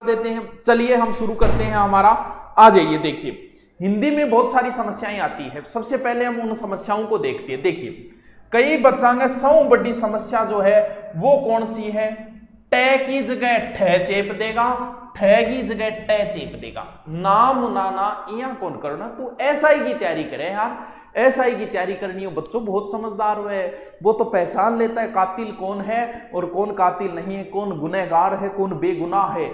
देते हैं। चलिए हम शुरू करते हैं हमारा। आ जाइए, देखिए हिंदी में बहुत सारी समस्याएं आती है। सबसे पहले हम उन समस्याओं को देखते हैं। देखिए कई बच्चा में सौ बड़ी समस्या जो है वो कौन सी है? टे की जगह ठे चेप देगा, ठे की जगह टे चेप देगा। नाम नाना या कौन करना, तो एसआई की तैयारी करे यार। एसआई की तैयारी करनी हो बच्चों, बहुत समझदार है वो, तो पहचान लेता है कातिल कौन है और कौन कातिल नहीं है, कौन गुनहगार है कौन बेगुनाह है।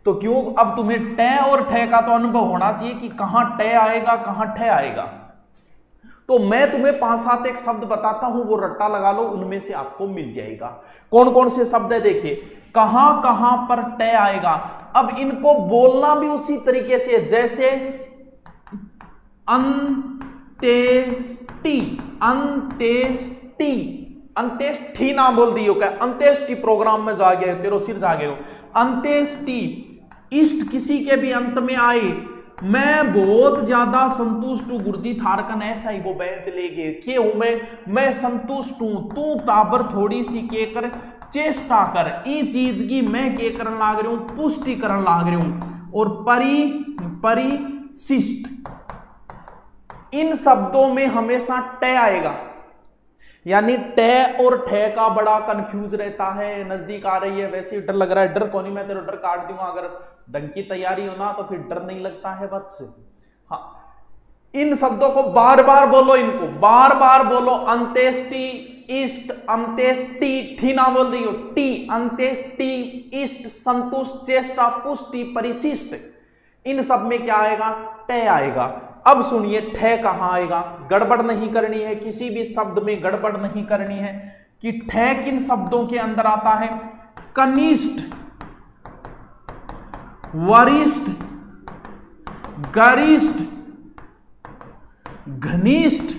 तो क्यों, अब तुम्हें टे और ठे का तो अनुभव होना चाहिए कि कहां टे आएगा कहां ठे आएगा। तो मैं तुम्हें 5-7 एक शब्द बताता हूं, वो रट्टा लगा लो, उनमें से आपको मिल जाएगा कौन कौन से शब्द है। देखिए कहां कहां पर टे आएगा। अब इनको बोलना भी उसी तरीके से जैसे अंत्येष्टि, अंत्येष्टि, अंत्येष्टि ना बोल दियो क्या? अंत्येष्टि प्रोग्राम में जा गए, तेरो सिर जा गए हो। अंत्येष्टि, इष्ट किसी के भी अंत में आए। मैं बहुत ज्यादा संतुष्ट हूं गुरुजी थारकन ऐसा ही वो बेंच ले गए के हूं मैं संतुष्ट हूं। तू ताबर थोड़ी सी के कर चेष्टा कर, ई चीज की मैं के करन लाग रही हूं, पुष्टि करन लाग रही हूं। और परिशिष्ट, इन शब्दों में हमेशा टे आएगा, यानी टे और ठे का बड़ा कंफ्यूज रहता है। नजदीक आ रही है, वैसे डर लग रहा है। डर कौन ही, मैं तेरा डर काट दूंगा अगर ढंग की तैयारी हो ना, तो फिर डर नहीं लगता है वत्स। हाँ, इन शब्दों को बार बार बोलो, इनको बार बार बोलो। अंत्येष्टि, इष्ट, अंत्येष्टि, ठी ना बोल रही हो, टी, अंत्येष्टि, इष्ट, संतुष्ट, चेष्टा, पुष्टि, परिशिष्ट, इन सब में क्या आएगा? टे आएगा। अब सुनिए ठे कहां आएगा। गड़बड़ नहीं करनी है, किसी भी शब्द में गड़बड़ नहीं करनी है कि ठे किन शब्दों के अंदर आता है। कनिष्ठ, वरिष्ठ, गरिष्ठ, घनिष्ठ,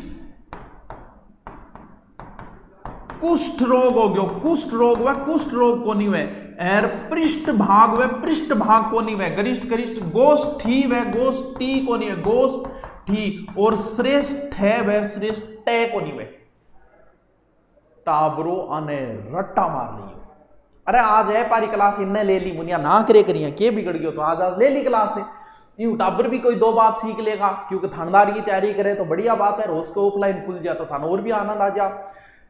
कुष्ठ रोग हो गयो, कुष्ठ रोग व कुष्ठ रोग को नहीं वे, एर पृष्ठ भाग व पृष्ठ भाग को नहीं वे, गरिष्ठ गरिष्ठ, गोष्ठी व गोष्ठी को नहीं वे, गोष्ठी, और श्रेष्ठ है व श्रेष्ठ टे को नहीं वे। टाबरो आने रट्टा मार लियो। अरे आज है पारी क्लास, इन्ने ले ली मुनिया ना करे करिए के बिगड़ गयो, तो आज ले ली क्लास है। यूं टाबर भी कोई 2 बात सीख लेगा, क्योंकि थानेदार की तैयारी करे तो बढ़िया बात है। रोज को ऑफलाइन खुल जाए तो थाना और भी आनंद आ जा।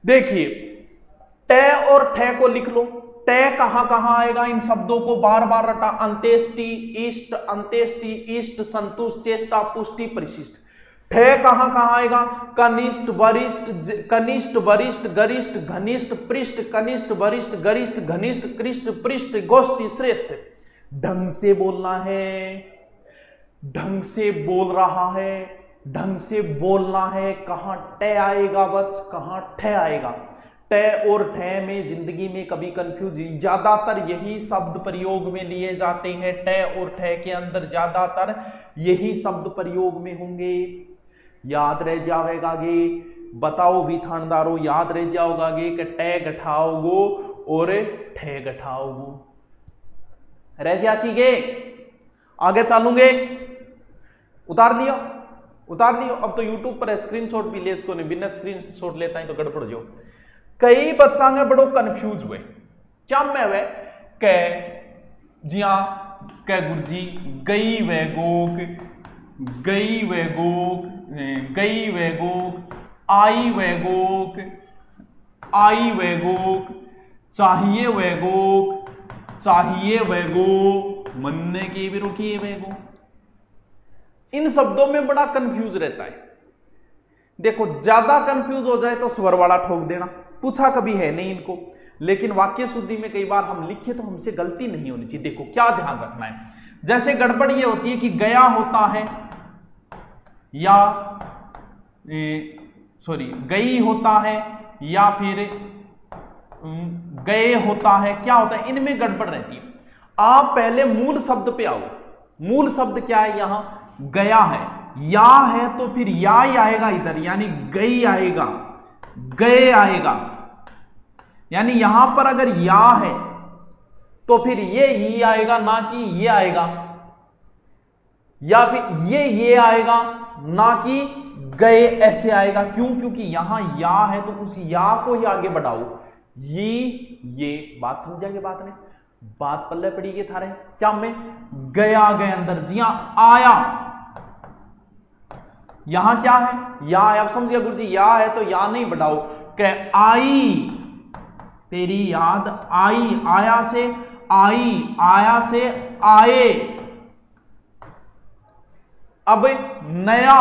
देखिए टे और ठे को लिख लो। टे कहां कहां आएगा, इन शब्दों को बार बार रटा। अंत्येष्टि, इष्ट, अंत्येष्टि, इष्ट, संतुष्ट, चेष्टा, पुष्टि, परिशिष्ट। ठे कहां कहां आएगा? कनिष्ठ, वरिष्ठ, कनिष्ठ, वरिष्ठ, गरिष्ठ, घनिष्ठ, पृष्ठ, कनिष्ठ, वरिष्ठ, गरिष्ठ, घनिष्ठ, कृष्ट, पृष्ठ, गोष्ठी, श्रेष्ठ। ढंग से बोलना है, ढंग से बोल रहा है, ढंग से बोलना है। कहां टे आएगा बस, कहां ठे आएगा। टे और ठे में जिंदगी में कभी कंफ्यूज, ज्यादातर यही शब्द प्रयोग में लिए जाते हैं। टे और ठे के अंदर ज्यादातर यही शब्द प्रयोग में होंगे। याद रह जाएगा गे, बताओ भी थानदारों, याद रह जाओगा गे कि टे गठाओगो और ठे गठाओगो। रह जासी गे, आगे चलूंगे। उतार लियो, उतार लियो। अब तो यूट्यूब पर स्क्रीनशॉट भी ले इसको, नहीं बिना स्क्रीनशॉट लेता है तो गड़बड़ जो। कई बच्चा ने बड़ो कंफ्यूज हुए, क्या मैं वे कै जिया कै गुरुजी गई वे गोक, गई वे गोक, गई वे गोक, आई वे गोक, आई वे गोक, चाहिए वे गोक, चाहिए वे गोक, मन्ने की भी रुकिए वे गोक। इन शब्दों में बड़ा कंफ्यूज रहता है। देखो ज्यादा कंफ्यूज हो जाए तो स्वर वाला ठोक देना, पूछा कभी है नहीं इनको। लेकिन वाक्य शुद्धि में कई बार हम लिखे तो हमसे गलती नहीं होनी चाहिए। देखो क्या ध्यान रखना है, जैसे गड़बड़ ये होती है कि गया होता है या सॉरी गई होता है या फिर गए होता है, क्या होता है, इनमें गड़बड़ रहती है। आप पहले मूल शब्द पे आओ। मूल शब्द क्या है? यहां गया है, या है तो फिर या ही आएगा इधर, यानी गई आएगा, गए आएगा। यानी यहां पर अगर या है तो फिर ये ही आएगा, ना कि ये आएगा, या फिर ये आएगा ना कि गए ऐसे आएगा। क्यों? क्योंकि यहां या है तो उस या को ही आगे बढ़ाओ। ये बात समझा के बात ने। बात पल्ले पड़ी के थारे क्या में गया गए अंदर, जी हां आया, यहां क्या है या है। अब समझिए गुरु जी या है तो या नहीं बढ़ाओ, कह आई तेरी याद आई, आया से आई, आया से आए। अब नया,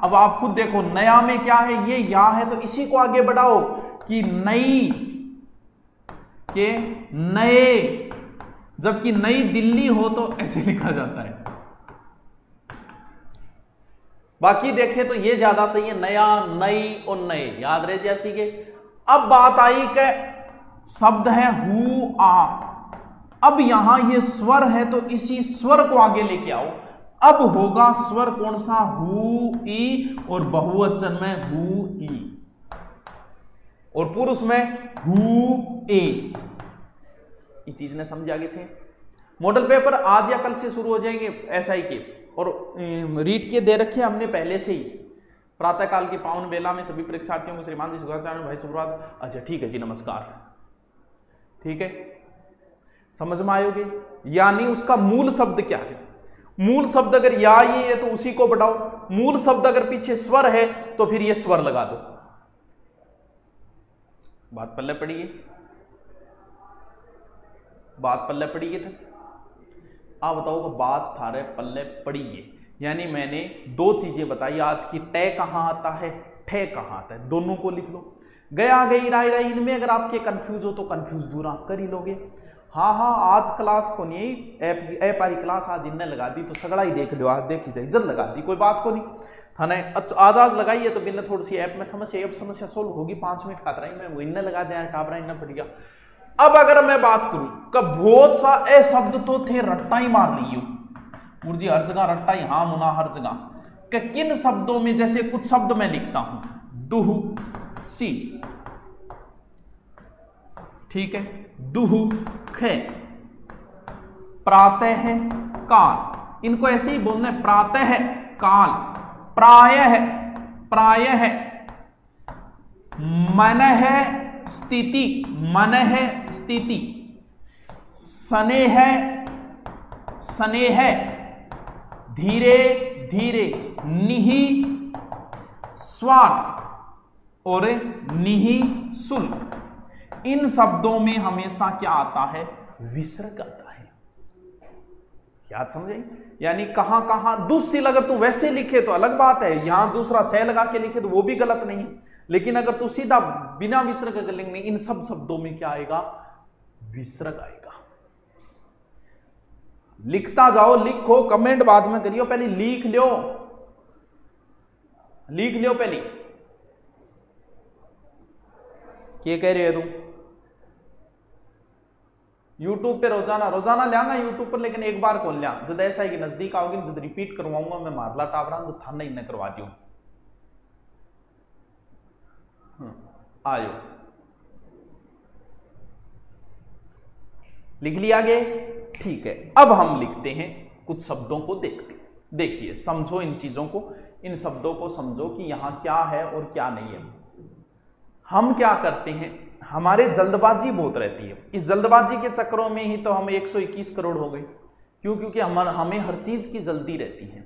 अब आप खुद देखो नया में क्या है, ये या है तो इसी को आगे बढ़ाओ कि नई के नए, जबकि नई दिल्ली हो तो ऐसे लिखा जाता है। बाकी देखें तो ये ज्यादा सही है, नया नई और नए, याद रहे जैसी के। अब बात आई कि शब्द है हु आ, अब यहां ये स्वर है तो इसी स्वर को आगे लेके आओ। अब होगा स्वर कौन सा, हु ई, और बहुवचन में हु ई, और पुरुष में हु ए। ये चीज ने समझ आगे थे। मॉडल पेपर आज या कल से शुरू हो जाएंगे एसआई के, और रीट के दे रखे हमने पहले से ही। प्रातःकाल की पावन बेला में सभी परीक्षार्थियों को श्रीमान जी सुधाचार्य भाई शुरुआत। अच्छा ठीक है जी, नमस्कार, ठीक है, समझ में आयोगे। यानी उसका मूल शब्द क्या है, मूल शब्द अगर या ये है तो उसी को बढ़ाओ, मूल शब्द अगर पीछे स्वर है तो फिर ये स्वर लगा दो। बात पल्ले पड़ी है, बात पल्ले पड़ी है। आप बताओ बात थारे पल्ले पड़ी है, यानी मैंने दो चीजें बताई आज की, तय कहां आता है, ठे कहां आता है, दोनों को लिख लो। गया गई राय राय, इनमें अगर आपके कंफ्यूज हो तो कंफ्यूज दूर आप कर ही लोगे। हाँ हाँ आज क्लास को नहीं, ऐप वाली क्लास आज इनने लगा दी तो सगड़ा ही देख लो, आज देखी जाए जल्द लगा दी, कोई बात को नहीं थाने। अच्छा आज लगाई है तो बिना थोड़ी सी ऐप में समस्या, अब समस्या सोल्व होगी, 5 मिनट खातर ही मैं वो इनने लगा दिया, टाबरा इनने पड़ गया। अब अगर मैं बात करूं कि बहुत सा ए शब्द तो थे रट्टा ही मार लियो मुर्जी, हर जगह रट्टा ही, हाँ मुना हर जगह, कि किन शब्दों में, जैसे कुछ शब्द मैं लिखता हूं दुहु सी, ठीक है, दुहु खे, प्रातः है काल, इनको ऐसे ही बोलना है, प्रातः है काल, प्रायः है, प्रायः है, मन है स्थिति, मन है स्थिति, स्नेह है स्नेह, धीरे धीरे, निहि स्वार्थ और निहि शुल्क। इन शब्दों में हमेशा क्या आता है, विसर्ग आता है। याद समझे, यानी कहां कहां दुस्सिल अगर तू वैसे लिखे तो अलग बात है, यहां दूसरा सह लगा के लिखे तो वो भी गलत नहीं है, लेकिन अगर तू सीधा बिना विसर्ग के लिखने, इन सब शब्दों में क्या आएगा, विसर्ग आएगा। लिखता जाओ, लिखो, कमेंट बाद में करियो, पहले लिख लो, लिख लो पहले। क्या कह रहे हो तुम? यूट्यूब पे रोजाना रोजाना लियांगा यूट्यूब पर, लेकिन एक बार कौन लिया, जब ऐसा है कि नजदीक आओगे जब रिपीट करवाऊंगा मैं, मारला टावरा जो थाना ही न करवा दियो। आयो लिख लिया आगे, ठीक है। अब हम लिखते हैं कुछ शब्दों को, देखते हैं। देखिए समझो इन चीजों को, इन शब्दों को समझो कि यहां क्या है और क्या नहीं है। हम क्या करते हैं, हमारे जल्दबाजी बहुत रहती है, इस जल्दबाजी के चक्करों में ही तो हम 121 करोड़ हो गए। क्यों? क्योंकि हमें हर चीज की जल्दी रहती है,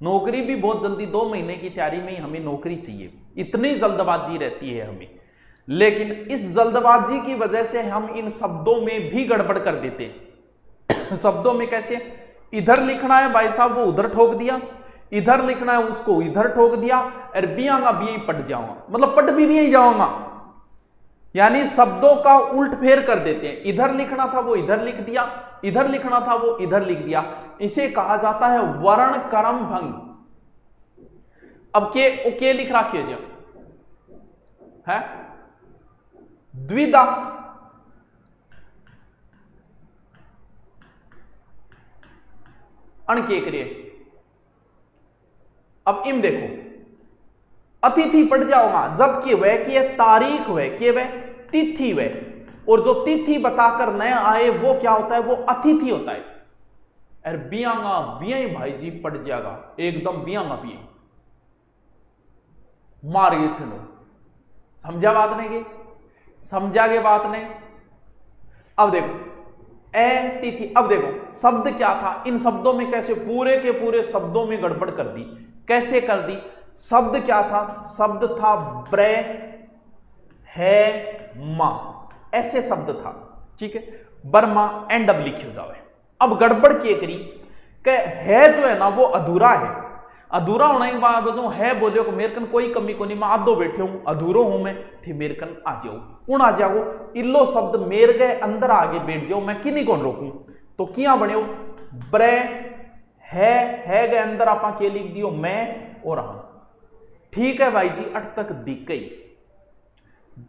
नौकरी भी बहुत जल्दी, 2 महीने की तैयारी में ही हमें नौकरी चाहिए, इतनी जल्दबाजी रहती है हमें। लेकिन इस जल्दबाजी की वजह से हम इन शब्दों में भी गड़बड़ कर देते हैं। शब्दों में कैसे, इधर लिखना है भाई साहब वो उधर ठोक दिया, इधर लिखना है उसको इधर ठोक दिया, और बियांगा भी यही पट जाऊंगा, मतलब पट भी यही जाऊंगा, यानी शब्दों का उल्ट फेर कर देते हैं। इधर लिखना था वो इधर लिख दिया, इधर लिखना था वो इधर लिख दिया। इसे कहा जाता है वर्ण क्रम भंग। अब के लिख रखिए जो है द्विधा, अणके करिए। अब इम देखो, अतिथि पढ़ जाओगा, जबकि वह की तारीख वह के वह तिथि वह, और जो तिथि बताकर न आए वो क्या होता है, वो अतिथि होता है। अरे बियांगा बिया भाई जी पढ़ जाएगा, एकदम बियांगा बिया मार गए थे लोग। समझा बात नहीं, समझा के बात नहीं। अब देखो ए तिथि। अब देखो शब्द क्या था, इन शब्दों में कैसे पूरे के पूरे शब्दों में गड़बड़ कर दी। कैसे कर दी? शब्द क्या था? शब्द था ब्रे है मा, ऐसे शब्द था। ठीक है, बर्मा एंड अब लिखे जावे। अब गड़बड़ के करी कि है जो है ना वो अधूरा है। अधूरा होने के बाद जो है बोलियो कि मेरे कन कोई कमी को नहीं, मैं आधो बैठे हूं, अधूरो हूं मैं, थे मेरे कन आ जाओ, कौन आ जाओ? इल्लो शब्द मेरे गए अंदर आगे बैठ जाओ, मैं किन्हीं कौन रोकूं। तो क्या बने ब्रे है गए अंदर आपा के लिख दियो मैं और हम। ठीक है भाई जी, अट तक दिख गई,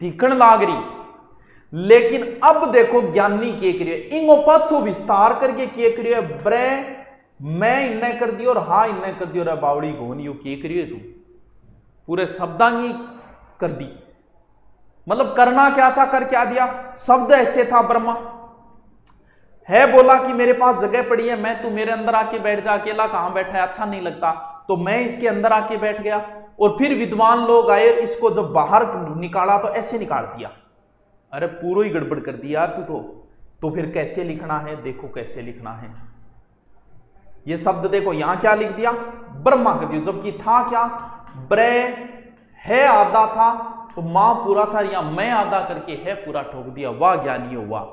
दिखण लाग रही। लेकिन अब देखो ज्ञानी के करिए इंगो पाछो विस्तार करके के करिए ब्रे मैं इन्ने कर दियो और हा इन्ने कर दियो। रे बावड़ी गोनियो के करिए तू पूरे शब्दांगी कर दी। मतलब करना क्या था, कर क्या दिया? शब्द ऐसे था ब्रह्मा है, बोला कि मेरे पास जगह पड़ी है, मैं तू मेरे अंदर आके बैठ जा, अकेला कहां बैठा है, अच्छा नहीं लगता, तो मैं इसके अंदर आके बैठ गया। और फिर विद्वान लोग आए, इसको जब बाहर निकाला तो ऐसे निकाल दिया। अरे पूरा ही गड़बड़ कर दिया यार तू तो फिर कैसे लिखना है? देखो कैसे लिखना है। ये शब्द देखो यहां क्या लिख दिया, ब्रह्मा कर दिया, जबकि था क्या, ब्रे है आधा था तो मां पूरा था, या मैं आधा करके है पूरा ठोक दिया। वाह ज्ञानियों वाह।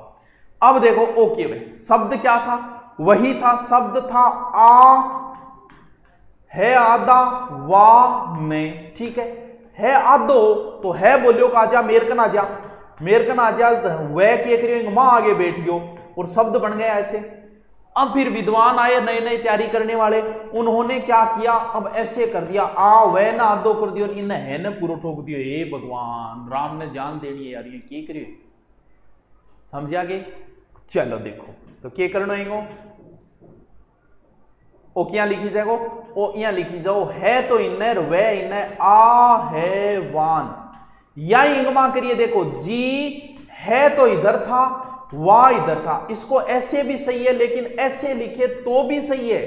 अब देखो ओके भाई, शब्द क्या था? वही था, शब्द था आ है आधा वाह में। ठीक है आधो तो है बोलियो का आजा मेरे कन आजा, मेरे कन आजा वह के करियो मां आगे बैठियो और शब्द बन गया ऐसे। अब फिर विद्वान आए नए नए तैयारी करने वाले, उन्होंने क्या किया, अब ऐसे कर दिया आ वह ना आधो कर दियो, इन है न पूरा ठोक दियो। हे भगवान, राम ने जान देनी है यार, ये क्या करियो, समझ आगे? चलो देखो तो क्या करना है, ओ क्या लिखी जाएगो, ओ यहाँ लिखी जाओ है तो इन्हें वे इन्हें आ है वान, या इंगमा करिए। देखो जी है तो इधर था, वाह इधर था, इसको ऐसे भी सही है, लेकिन ऐसे लिखे तो भी सही है।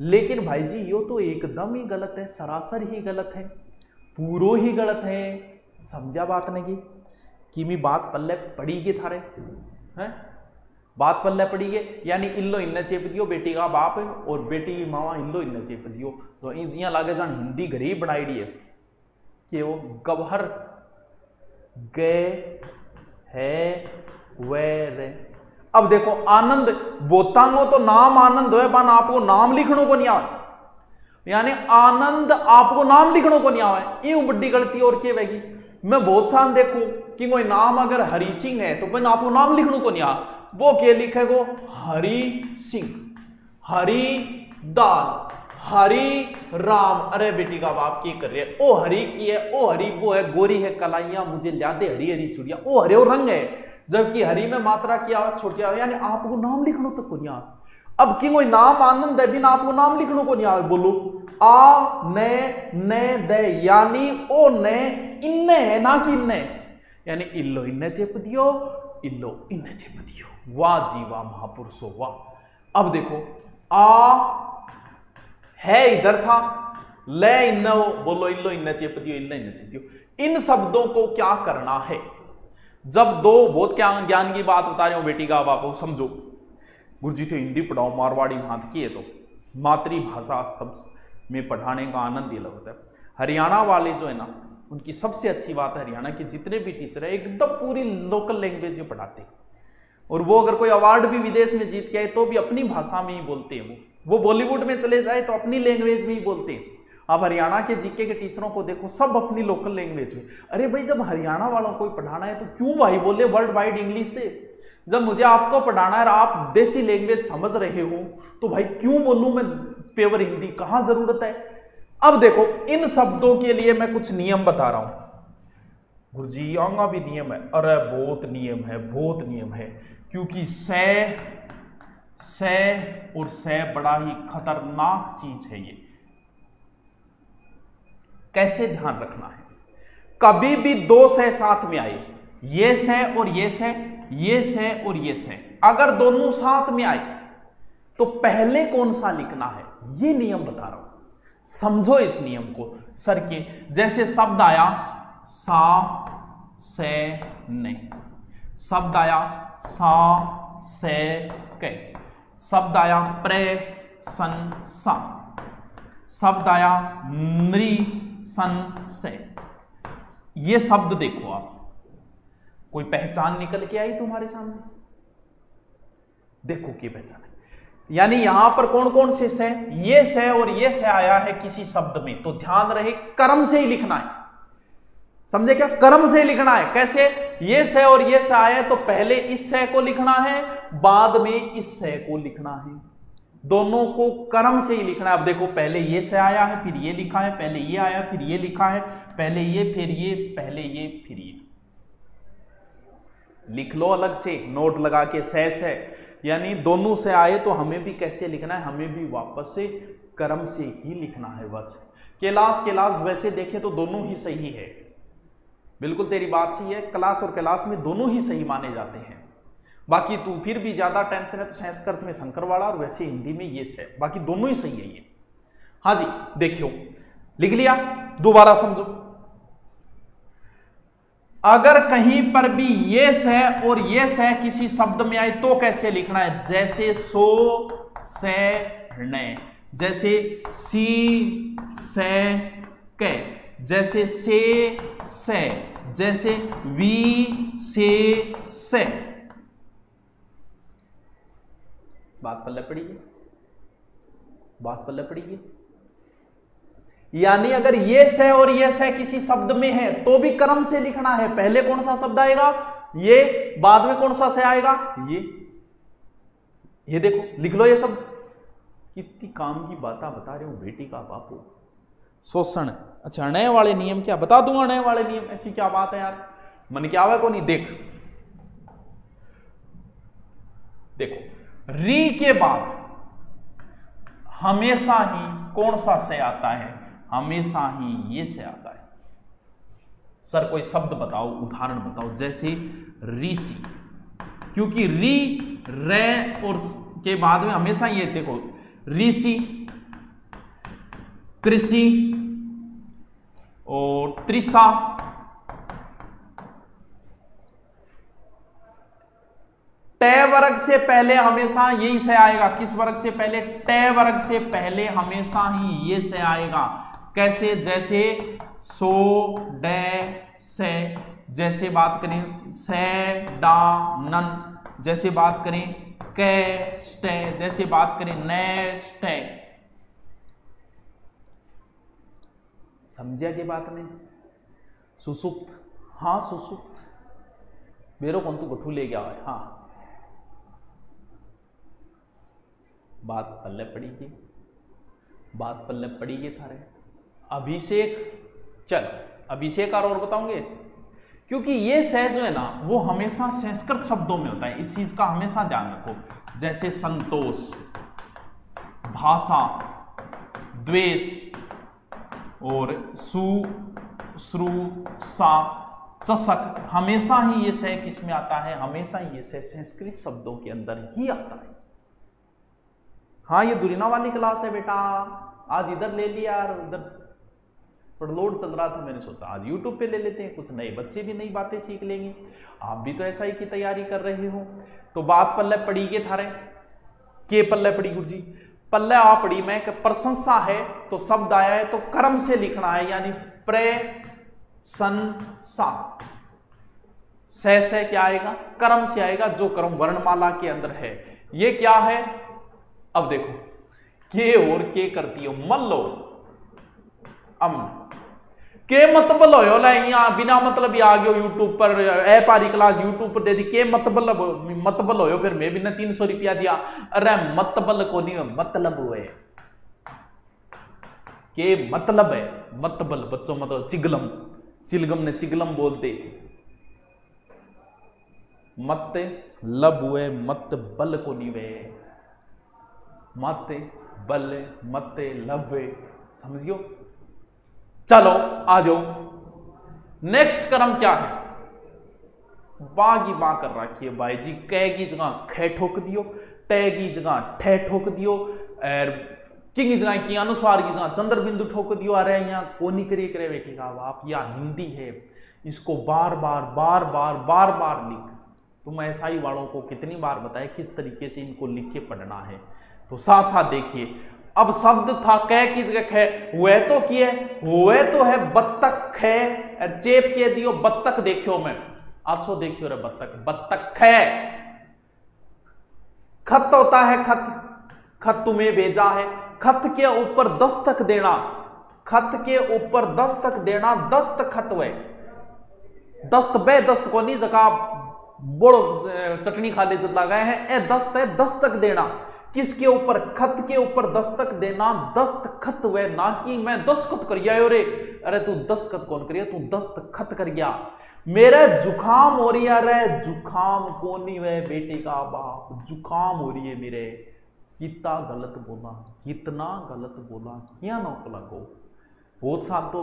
लेकिन भाई जी यो तो एकदम ही गलत है, सरासर ही गलत है, पूरो ही गलत है। समझा बात नहीं कि मैं बात पल्ले पड़ी के थारे हैं, बात पल्ले पड़ी है। यानी इल्लो इन्ने चेप दियो बेटी का बाप है और बेटी की मावा इल्लो इन्ने चेप दियो, तो यहाँ लागे जान हिंदी घरी बनाई दी है कि वो गवहर गए है वे। अब देखो आनंद बोतांगो तो नाम आनंद हो, बन आपको नाम लिखने को नहीं आवे, यानी आनंद आपको नाम लिखने को नहीं आवे, ये बड़ी गलती और क्या होगी। मैं बहुत सान देखूं कि कोई नाम अगर हरि सिंह है तो बन आपको नाम लिखने को नहीं आ, वो क्या लिखेगो हरि सिंह, हरि दाल, हरि राम। अरे बेटी का बाप की कर रहे है, ओ हरि की है, ओ हरि वो है, गोरी है कलाइयां मुझे ल्यादे हरी हरी चुड़िया, ओ हरे रंग है, जबकि हरि में मात्रा किया छोटिया, यानी आपको नाम लिखना तक को नहीं आ। अब कि कोई नाम आनंद है बिना आपको नाम लिखने को नहीं आ, बोलो आ ने दे, यानी ओ ने इन्ने है ना कि इन्ने, यानी इल्लो इन्ने चेप दियो, इल्लो इन्ने चेप दियो। वाह जी वाह महापुरुषो वाह। अब देखो आ है इधर था, ले इन्ने हो, बोलो इल्लो इन्ने चेप दियो, इल्ले इन्ने चेप दियो। इन शब्दों को क्या करना है, जब दो बहुत क्या ज्ञान की बात बता रहे हो बेटी का बाप समझो, गुरुजी तो हिंदी पढ़ाओ मारवाड़ी भांत की है, तो मातृभाषा सब में पढ़ाने का आनंद ही अलग होता है। हरियाणा वाले जो है ना, उनकी सबसे अच्छी बात है हरियाणा के जितने भी टीचर है एकदम पूरी लोकल लैंग्वेज में पढ़ाते हैं, और वो अगर कोई अवार्ड भी विदेश में जीत के आए तो भी अपनी भाषा में ही बोलते हैं। वो बॉलीवुड में चले जाए तो अपनी लैंग्वेज में ही बोलते हैं। अब हरियाणा के जीके के टीचरों को देखो, सब अपनी लोकल लैंग्वेज में। अरे भाई जब हरियाणा वालों को पढ़ाना है तो क्यों भाई बोले वर्ल्ड वाइड इंग्लिश से, जब मुझे आपको पढ़ाना है और आप देसी लैंग्वेज समझ रहे हो तो भाई क्यों बोलूं मैं पेवर हिंदी, कहां जरूरत है। अब देखो इन शब्दों के लिए मैं कुछ नियम बता रहा हूं। गुरुजी आंगा भी नियम है, अरे बहुत नियम है, बहुत नियम है, क्योंकि से और से बड़ा ही खतरनाक चीज है। ये कैसे ध्यान रखना है, कभी भी दो से साथ में आए, ये से और ये से, ये से और ये से, अगर दोनों साथ में आए तो पहले कौन सा लिखना है, ये नियम बता रहा हूं, समझो इस नियम को। सर के जैसे शब्द आया सा से ने, शब्द आया सा से कै। शब्द आया प्रशंसा, शब्द आया नृशंस। ये शब्द देखो आप, कोई पहचान निकल के आई तुम्हारे सामने? देखो की पहचान है, यानी यहां पर कौन कौन से से? ये से और ये से आया है किसी शब्द में, तो ध्यान रहे कर्म से ही लिखना है। समझे क्या? कर्म से लिखना है। कैसे? ये से और ये से आया है तो पहले इस से को लिखना है, बाद में इस से को लिखना है। दोनों को कर्म से ही लिखना है। अब देखो, पहले ये से आया है, फिर ये लिखा है, पहले ये आया, फिर ये लिखा है, पहले ये, फिर ये, पहले ये, फिर ये। लिख लो अलग से, नोट लगा के से, यानी दोनों से आए तो हमें भी कैसे लिखना है? हमें भी वापस से कर्म से ही लिखना है। बस कैलाश वैसे देखें तो दोनों ही सही है, बिल्कुल तेरी बात सही है। क्लास और कैलाश में दोनों ही सही माने जाते हैं। बाकी तू फिर भी ज्यादा टेंशन है तो संस्कृत में शंकरवाड़ा और वैसे हिंदी में ये से, बाकी दोनों ही सही है ये। हाँ जी, देखियो, लिख लिया, दोबारा समझो। अगर कहीं पर भी ये से और ये से किसी शब्द में आए तो कैसे लिखना है? जैसे सो से ने, जैसे सी से के, जैसे से, जैसे वी से। बात पल्ले पड़ी है, बात पल्ले पड़ी है। यानी अगर ये से और ये से किसी शब्द में है तो भी कर्म से लिखना है। पहले कौन सा शब्द आएगा? ये, बाद में कौन सा से आएगा? ये देखो, लिख लो ये शब्द। कितनी काम की बातें बता रहे हो बेटी का बापू। शोषण, अच्छा नए वाले नियम क्या बता दूंगा? नए वाले नियम, ऐसी क्या बात है यार, मन क्या हुआ को नहीं। देखो, री के बाद हमेशा ही कौन सा से आता है? हमेशा ही ये से आता है। सर कोई शब्द बताओ, उदाहरण बताओ। जैसे ऋषि, क्योंकि री रे और के बाद में हमेशा ये, देखो ऋषि, कृषि और त्रिषा। टे वर्ग से पहले हमेशा यही से आएगा। किस वर्ग से पहले? टे वर्ग से पहले हमेशा ही ये से आएगा। कैसे? जैसे सो डे से, जैसे बात करें से डा नन, जैसे बात करें के स्टे, जैसे बात करें ने स्टे। समझिया की बात नहीं? सुसुप्त, हाँ सुसुप्त मेरे कौन तू गठू ले गया है। हाँ, बात पल्ले पड़ी की, बात पल्ले पड़ी की थारे। अभिषेक, चल अभिषेक और बताऊंगे, क्योंकि ये से जो है ना वो हमेशा संस्कृत शब्दों में होता है। इस चीज का हमेशा ध्यान रखो। जैसे संतोष, भाषा, द्वेष और श्रु सा, चषक, हमेशा ही ये से किस में आता है? हमेशा ये से संस्कृत शब्दों के अंदर ही आता है। हाँ, ये दुरीना वाली क्लास है बेटा, आज इधर ले लिया यार, उधर थोड़ा लोड चल रहा था, मैंने सोचा आज यूट्यूब पे ले लेते हैं, कुछ नए बच्चे भी नई बातें सीख लेंगे। आप भी तो ऐसा ही की तैयारी कर रहे हो। तो बात पल्ले पड़ी के थारे के पल्ले पड़ी गुरुजी? पल्ले आ पड़ी में कि प्रशंसा है तो शब्द आया है तो कर्म से लिखना है, यानी प्रशंसा। से क्या आएगा? कर्म से आएगा, जो कर्म वर्णमाला के अंदर है। ये क्या है? अब देखो, के और के करती हो मल्लो अम के मतलब हो ला, यहाँ बिना मतलब आ गयो यूट्यूब पर, ए पारी क्लास यूट्यूब पर दे दी के मतलब हो, फिर मैं भी ना 300 रुपया दिया। अरे मतबल को नहीं, मतलब हुए के मतलब है, मतबल बच्चों मतलब चिगलम, चिलगम ने चिगलम बोलते, मत लब हुए, मत बल को नहीं वे, मत बल मत लब, समझियो। चलो आ जाओ, नेक्स्ट कर्म क्या है? बा की बा कर रखी है भाई जी। कै की जगह खे ठोक दियो, टे की जगह ठे ठोक दियो, और की जगह की अनुस्वार की जगह चंद्र बिंदु ठोक दियो। अरे यहाँ कोनी करिए करे बेटी का बाप, या हिंदी है, इसको बार बार बार बार बार बार लिख, तुम एसआई वालों को कितनी बार बताए किस तरीके से इनको लिख के पढ़ना है। तो साथ साथ देखिए, अब शब्द था कै की जगह खे, वह तो किए, वह तो है बत्तख है, चेप के दियो बत्तख देखियो मैं, अच्छो देखियो रे बत्तख, बत्तख है। खत होता है खत, खत तुम्हें भेजा है, खत के ऊपर दस्तक देना, खत के ऊपर दस्तक देना, दस्त खत वे दस्त बे दस्त को नहीं जगह बोड़ो चटनी खा ले जता गए हैं, ए दस्त है दस्तक देना, किसके ऊपर, खत के ऊपर दस्तक देना, दस्त खत वे, ना कि मैं दस्तखत कर गया रे, अरे तू दस्तखत कौन करिया, तू दस्त खत कर गया, मेरे जुखाम हो रही है रे, जुखाम कोनी वे बेटे का बाप, जुखाम हो रही है मेरे, कितना गलत बोला, कितना गलत बोला, क्या नौक लगो, बहुत सा तो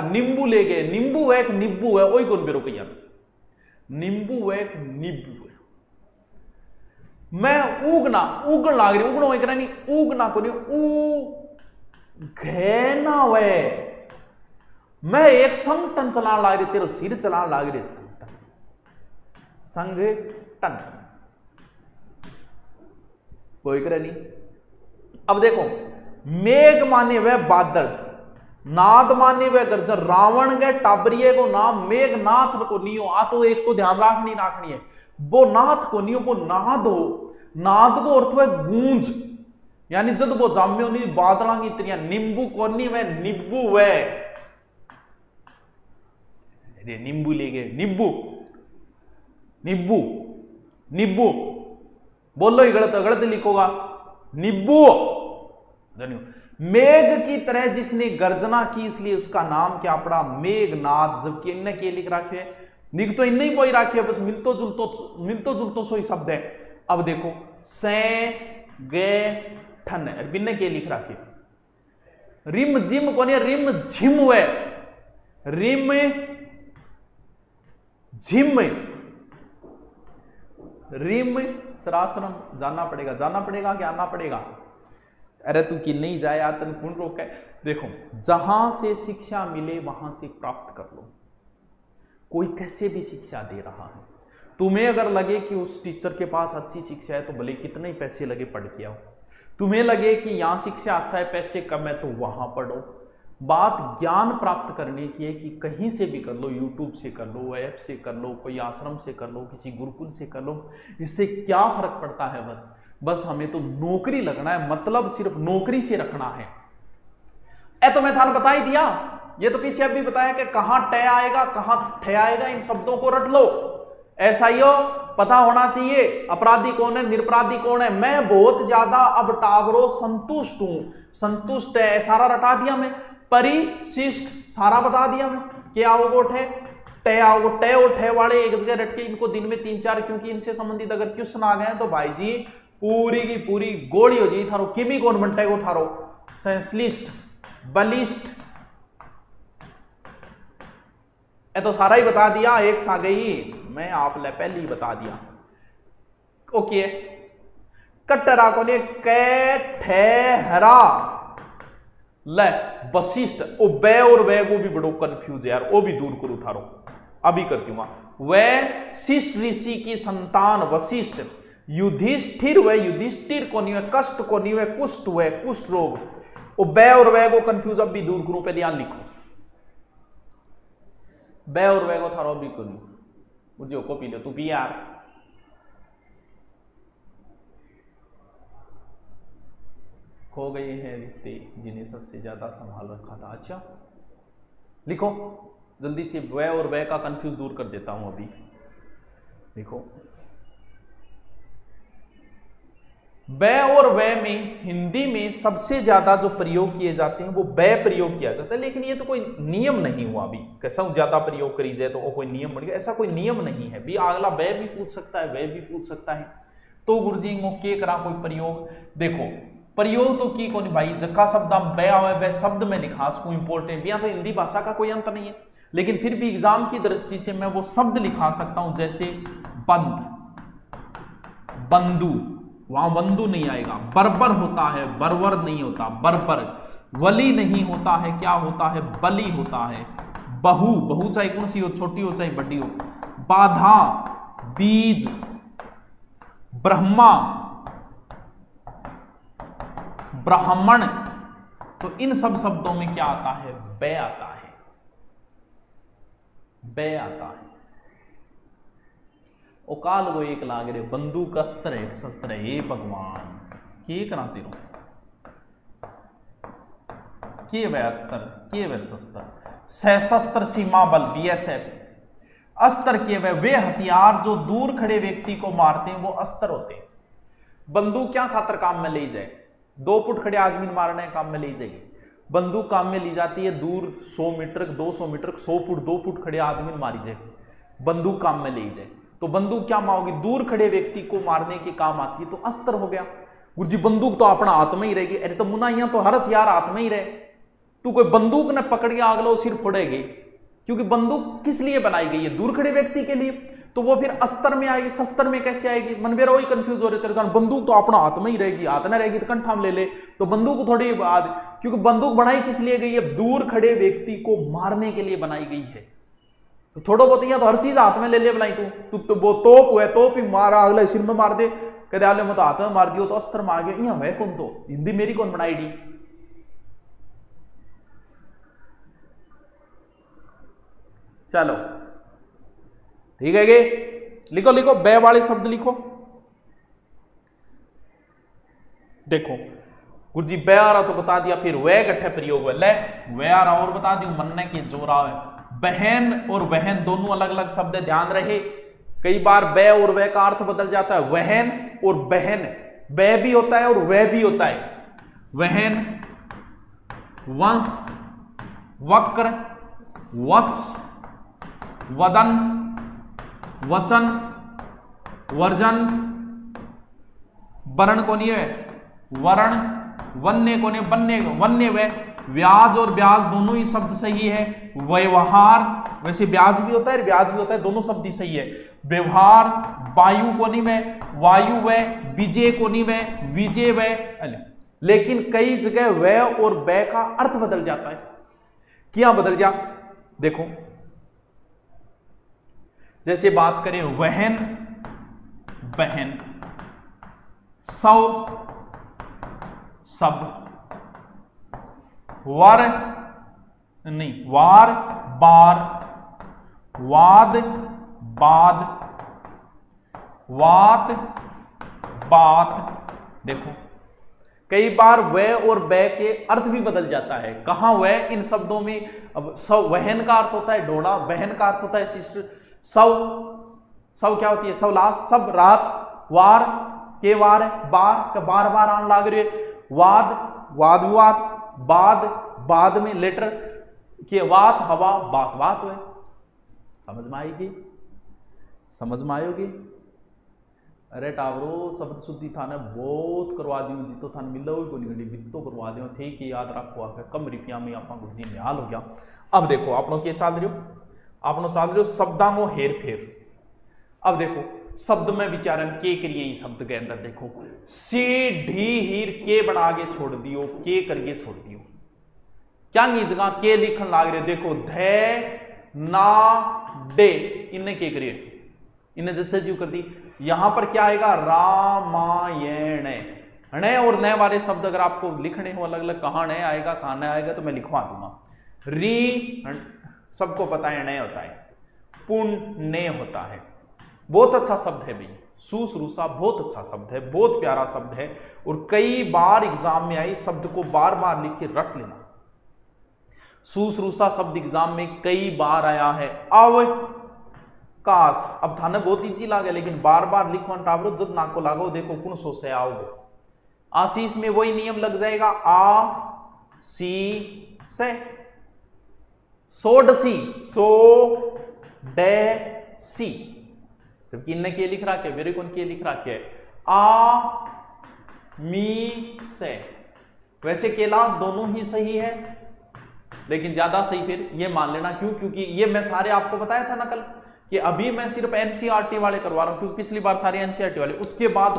नींबू ले गए, नींबू है एक नींबू है, वही कौन बेरो कहिया, नींबू है एक नींबू है, मैं उगना उगन लाग रही, उगना एक नहीं, उगना को नहीं, ऊ घेना वे, मैं एक संगठन चलाने लाग रही, तेरे सिर चलाने लाग रही, संगठन, संगठन कोई करे नहीं। अब देखो, मेघ माने वह बादल, नाद माने वह गर्जन, रावण के टाबरिये को नाम मेघनाथ को नहीं हो, आ तो एक तो ध्यान रखनी है, वो नाथ को नहीं हो, वो नाद हो, नाद को अर्थ है गूंज, यानी जब वो जाम्यो नहीं बादलों की इतनी, नींबू को नहीं वह नींबू वह, नींबू ले गए, नींबू नींबू नींबू बोलो ही गलत, गलत लिखोगा नींबू, मेघ की तरह जिसने गर्जना की इसलिए उसका नाम क्या पड़ा, मेघनाद, जबकि इनने के लिख रखे, लिख तो इनने ही कोई रखे, बस मिलतो जुलतो सो ही शब्द है। अब देखो से गे ठन, बिन्ने के लिख रखे, रिम जिम को नहीं, रिम झिम वे, रिम झिम, रिम सरासरम, जाना पड़ेगा क्या आना पड़ेगा, अरे तू कि नहीं जाए यार, तन कौन रोक है। देखो, जहां से शिक्षा मिले वहां से प्राप्त कर लो, कोई कैसे भी शिक्षा दे रहा है, तुम्हें अगर लगे कि उस टीचर के पास अच्छी शिक्षा है तो भले कितने ही पैसे लगे पढ़ के आओ, तुम्हें लगे कि यहां शिक्षा अच्छा है पैसे कम है तो वहां पढ़ो, बात ज्ञान प्राप्त करने की है कि कहीं से भी कर लो, यूट्यूब से कर लो, ऐप से कर लो, कोई आश्रम से कर लो, किसी गुरुकुल से कर लो, इससे क्या फर्क पड़ता है, बस हमें तो नौकरी लगना है, मतलब सिर्फ नौकरी से रखना है। तो मैं थान बता ही दिया, ये तो पीछे अभी बताया कि कहां टे आएगा कहां ठे आएगा, इन शब्दों को रट लो, ऐसा ही हो पता होना चाहिए, अपराधी कौन है निरपराधी कौन है। मैं बहुत ज्यादा अब टागरो संतुष्ट हूं, संतुष्ट है सारा रटा दिया मैं, परिशिष्ट सारा बता दिया मैं, क्या आओगो ठे टे आओगो, टे और ठे वाले एक जगह रट के इनको दिन में 3-4, क्योंकि इनसे संबंधित अगर क्वेश्चन आ गए तो भाई जी पूरी की पूरी गोड़ी हो जाए थारो, किमी कौन बनता है थारो, संश्लिष्ट बलिष्ठ, तो सारा ही बता दिया, एक सा गई मैं आप ले पहले ही बता दिया। ओके, कट्टरा को ने कै ठहरा ले वशिष्ठ, ओ बे और वे को भी बड़ो कंफ्यूज है यार, वो भी दूर करूं थारो, अभी करती हूं। वह शिष्ट ऋषि की संतान वशिष्ठ, युधिष्ठिर व युधिष्ठिर को नहीं है, कष्ट को नहीं है, कुष्ठ हुए कुष्ठ रोग, ओ बे और वे को कंफ्यूज अब भी दूर करूं, पे ध्यान लिखो, बे और वे को थारो भी करूं, मुझे को पी लो तू भी यार, खो गए हैं रिश्ते जिन्हें सबसे ज्यादा संभाल रखा था। अच्छा लिखो जल्दी से, वह और वह का कंफ्यूज दूर कर देता हूं अभी। देखो वह और वह में हिंदी में सबसे ज्यादा जो प्रयोग किए जाते हैं वो वह प्रयोग किया जाता है, लेकिन ये तो कोई नियम नहीं हुआ अभी, कैसा ज्यादा प्रयोग करी जाए तो वो कोई नियम बन गया, ऐसा कोई नियम नहीं है भी, अगला वह भी पूछ सकता है वह भी पूछ सकता है। तो गुरुजी को के करा कोई प्रयोग, देखो प्रयोग तो की कौन भाई, जक्का शब्द वह शब्द में लिखा उसको इंपॉर्टेंट, यहाँ तो हिंदी भाषा का कोई अंत नहीं है, लेकिन फिर भी एग्जाम की दृष्टि से मैं वो शब्द लिखा सकता हूं, जैसे बंद, बंधु, वहां बंधु नहीं आएगा, बर्बर होता है बर्बर नहीं होता, बर्बर, वली नहीं होता है, क्या होता है बली होता है, बहु, बहु चाहे कौन सी हो, छोटी हो चाहे बड़ी हो, बाधा, बीज, ब्रह्मा, ब्राह्मण, तो इन सब शब्दों में क्या आता है? बै आता है, बै आता है। ओ काल को एक लाग रे बंदूक अस्त्र है शस्त्र है, हे भगवान के कराते रहो, के वह अस्त्र, के वह शस्त्र, सशस्त्र सीमा बल बीएसएफ, अस्त्र के वे हथियार जो दूर खड़े व्यक्ति को मारते हैं वो अस्त्र होते हैं। बंदूक क्या खातर काम में ले जाए? 2 फुट खड़े आदमी मारने काम में ले जाएगी। बंदूक काम में ली जाती है दूर 100 मीटर 200 मीटर 100 फुट 2 फुट खड़े आदमी मारी जाए, बंदूक काम में ले जाए। तो बंदूक क्या मारोगी? दूर खड़े व्यक्ति को मारने के काम आती है, तो अस्त्र हो गया। गुरु जी बंदूक तो अपना हाथ में ही रहेगी। अरे तो मुन्ना यहाँ तो हर हथियार हाथ में ही रहे, तू कोई बंदूक न पकड़ के आगलो सिर फोड़ेगी, क्योंकि बंदूक किस लिए बनाई गई है? दूर खड़े व्यक्ति के लिए। तो वो फिर अस्त्र में आएगी, शस्त्र में कैसे आएगी? मनवेरा वही कंफ्यूज हो रहे थे, बंदूक तो अपना हाथ में ही रहेगी, हाथ में रहेगी तो कंठा में ले ले, तो बंदूक थोड़ी बात, क्योंकि बंदूक बनाई किस लिए गई है? दूर खड़े व्यक्ति को मारने के लिए बनाई गई है। तो थोड़ा बहुत यहाँ तो हर चीज हाथ में ले ले बनाई, तू तो वो तोप हुआ, तोप ही मारा अगले सिर में मार दे, कहते आले मैं तो हाथ में मार दियो तो अस्त्र मार गया, यहाँ मैं कौन? तो हिंदी मेरी कौन बनाई दी? चलो ठीक है, लिखो लिखो बै वाले शब्द लिखो। देखो गुरु जी बै आ रहा तो बता दिया, फिर वह गठे प्रयोग हुआ, ले वह आ रहा और बता दी, मनने के जोरा है। बहन और बहन दोनों अलग अलग शब्द, ध्यान रहे। कई बार बै और वह का अर्थ बदल जाता है, वहन और बहन, बै भी होता है और वह भी होता है। वहन, वंश, वक्र, वत्स, वदन, वचन, वर्जन, वर्ण कोनी है वर्ण, वन्य कोनी बनने, वन्य व, ब्याज और ब्याज दोनों ही शब्द सही है। व्यवहार, वैसे ब्याज भी होता है ब्याज भी होता है, दोनों शब्द ही सही है। व्यवहार, वायु कोनी में वायु व, विजय कोनी में विजय व, लेकिन कई जगह व और बै का अर्थ बदल जाता है। क्या बदल जा? देखो जैसे बात करें वहन, बहन, सौ, सब, वर नहीं वार, बार, वाद, बाद, वात, बात। देखो कई बार वह और बै के अर्थ भी बदल जाता है। कहां वह? इन शब्दों में। अब सौ वहन का अर्थ होता है ढोड़ा, बहन का अर्थ होता है शिष्ट। सौ, सौ क्या होती है? सवलास, सब, रात, वार के वार, बार बार बार आने लाग रही है, वाद, वाद विवाद, बाद, बाद में लेटर के, वात, हवा, बात बात हुए। समझ में आएगी? समझ में आयोगी? अरे टावरो शब्द शुद्धि थाने बहुत करवा दी जी, तो थाने मिलो ही को नहीं घटी बित्तो करवा दियो थे कि याद रखो आप कम रुपया में आप गुरु जी निहाल हो गया। अब देखो आपनों के चाल रही हो, आपनों चाल रही हो शब्दांगो हेर फेर। अब देखो शब्द में विचारण के करिए, शब्द के अंदर देखो सी ढी हीर के बना के छोड़ दियो, के करके छोड़ दियो, क्या जगह के लिखन लाग रहे। देखो धे ना डे, इन्हें के करिए, इन्हें जैसे जीव कर दी। यहां पर क्या आएगा? रामायण। ण और न वाले शब्द अगर आपको लिखने हो अलग अलग, कहां न आएगा कहां न आएगा तो मैं लिखवा दूंगा। री सबको पता है न होता है, पुण्य होता है, बहुत अच्छा शब्द है भाई। सुश्रूषा बहुत अच्छा शब्द है, बहुत प्यारा शब्द है, और कई बार एग्जाम में आई शब्द को बार बार लिख के रट लेना। सुश्रूषा शब्द एग्जाम में कई बार आया है। अवकाश, अब थाने बहुत इजी लागे लेकिन बार बार लिखवा टावरो जब नाको लागो देखो कौन सो से आओगे। आशीष में वही नियम लग जाएगा, आ सी से। सोडसी, सो डे सी, जबकि इनने के लिख रहा है, मेरे कौन के लिख रहा है? आ मी से। वैसे कैलाश दोनों ही सही है, लेकिन ज्यादा सही फिर ये मान लेना। क्यों? क्योंकि ये मैं सारे आपको बताया था ना कल कि अभी मैं सिर्फ एनसीईआरटी वाले करवा रहा हूं, क्योंकि पिछली बार सारे एनसीईआरटी वाले, उसके बाद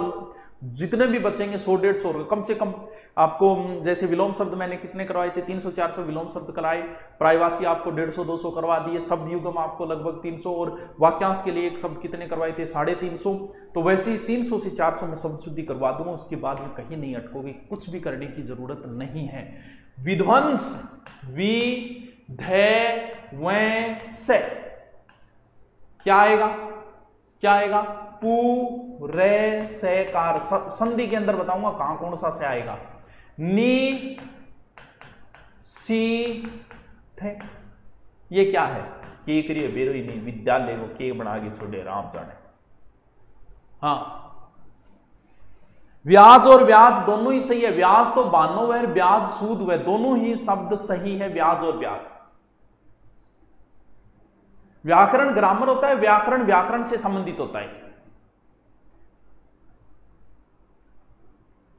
जितने भी बचेंगे 100-150 कम से कम आपको। जैसे विलोम शब्द मैंने कितने करवाए थे, 300-400 विलोम शब्द कराए, प्रायवाची आपको 150-200 करवा दिए, शब्द युग्म आपको लगभग 300, और वाक्यांश के लिए एक शब्द कितने करवाए थे, 350। तो वैसे ही 300 से 400 में शब्द शुद्धि करवा दूंगा, उसके बाद में कहीं नहीं अटकोगे, कुछ भी करने की जरूरत नहीं है। विध्वंस, से क्या आएगा, क्या आएगा, पूरे से कार, संधि के अंदर बताऊंगा कहां कौन सा से आएगा, नी सी थे। ये क्या है, के करिए बेरोई नहीं, विद्यालय को के बना के छोड़े राम जाने। हाँ, व्याज और ब्याज दोनों ही सही है, व्याज तो 92 है, ब्याज सूद है, दोनों ही शब्द सही है, ब्याज और ब्याज। व्याकरण ग्रामर होता है, व्याकरण व्याकरण से संबंधित होता है।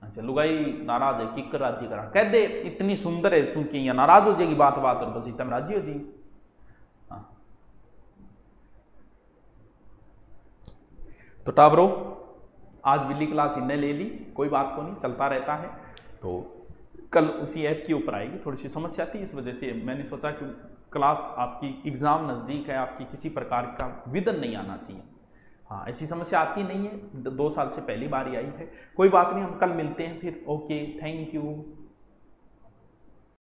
अच्छा, लुगाई नाराज है, किकर राजी करा, कह दे इतनी सुंदर है तू कि नाराज हो जाएगी बात बात और बस इतना राजी हो जाएगी। हाँ, तो टाबरो आज बिल्ली क्लास इनने ले ली, कोई बात को नहीं, चलता रहता है। तो कल उसी ऐप के ऊपर आएगी, थोड़ी सी समस्या थी, इस वजह से मैंने सोचा कि क्लास आपकी एग्जाम नज़दीक है, आपकी किसी प्रकार का विघ्न नहीं आना चाहिए। हाँ, ऐसी समस्या आती नहीं है, 2 साल से पहली बार आई है, कोई बात नहीं, हम कल मिलते हैं फिर। Okay, thank you.